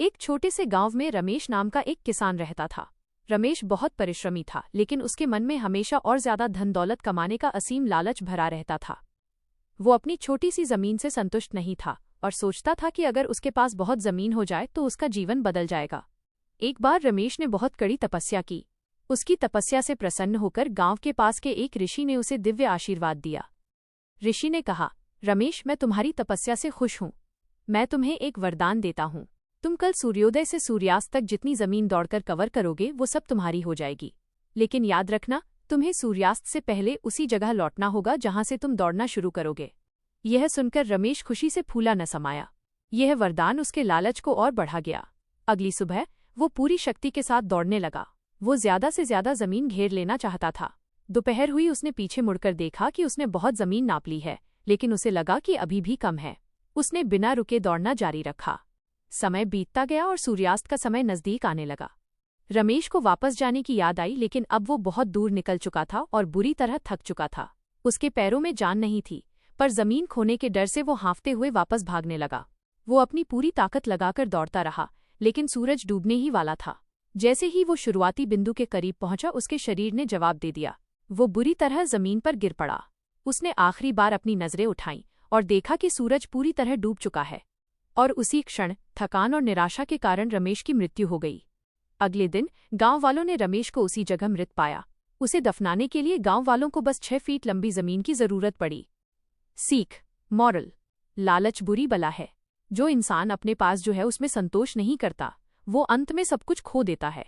एक छोटे से गांव में रमेश नाम का एक किसान रहता था। रमेश बहुत परिश्रमी था, लेकिन उसके मन में हमेशा और ज्यादा धन दौलत कमाने का असीम लालच भरा रहता था। वो अपनी छोटी सी जमीन से संतुष्ट नहीं था और सोचता था कि अगर उसके पास बहुत जमीन हो जाए तो उसका जीवन बदल जाएगा। एक बार रमेश ने बहुत कड़ी तपस्या की। उसकी तपस्या से प्रसन्न होकर गांव के पास के एक ऋषि ने उसे दिव्य आशीर्वाद दिया। ऋषि ने कहा, रमेश, मैं तुम्हारी तपस्या से खुश हूँ। मैं तुम्हें एक वरदान देता हूँ। तुम कल सूर्योदय से सूर्यास्त तक जितनी जमीन दौड़कर कवर करोगे वो सब तुम्हारी हो जाएगी। लेकिन याद रखना, तुम्हें सूर्यास्त से पहले उसी जगह लौटना होगा जहां से तुम दौड़ना शुरू करोगे। यह सुनकर रमेश खुशी से फूला न समाया। यह वरदान उसके लालच को और बढ़ा गया। अगली सुबह वो पूरी शक्ति के साथ दौड़ने लगा। वो ज्यादा से ज्यादा जमीन घेर लेना चाहता था। दोपहर हुई, उसने पीछे मुड़कर देखा कि उसने बहुत जमीन नाप ली है, लेकिन उसे लगा कि अभी भी कम है। उसने बिना रुके दौड़ना जारी रखा। समय बीतता गया और सूर्यास्त का समय नजदीक आने लगा। रमेश को वापस जाने की याद आई, लेकिन अब वो बहुत दूर निकल चुका था और बुरी तरह थक चुका था। उसके पैरों में जान नहीं थी, पर जमीन खोने के डर से वो हाँफते हुए वापस भागने लगा। वो अपनी पूरी ताकत लगाकर दौड़ता रहा, लेकिन सूरज डूबने ही वाला था। जैसे ही वो शुरुआती बिंदु के करीब पहुंचा, उसके शरीर ने जवाब दे दिया। वो बुरी तरह जमीन पर गिर पड़ा। उसने आखिरी बार अपनी नजरें उठाईं और देखा कि सूरज पूरी तरह डूब चुका है। और उसी क्षण थकान और निराशा के कारण रमेश की मृत्यु हो गई। अगले दिन गांव वालों ने रमेश को उसी जगह मृत पाया। उसे दफनाने के लिए गांव वालों को बस 6 फीट लंबी जमीन की जरूरत पड़ी। सीख, मॉरल, लालच बुरी बला है। जो इंसान अपने पास जो है उसमें संतोष नहीं करता, वो अंत में सब कुछ खो देता है।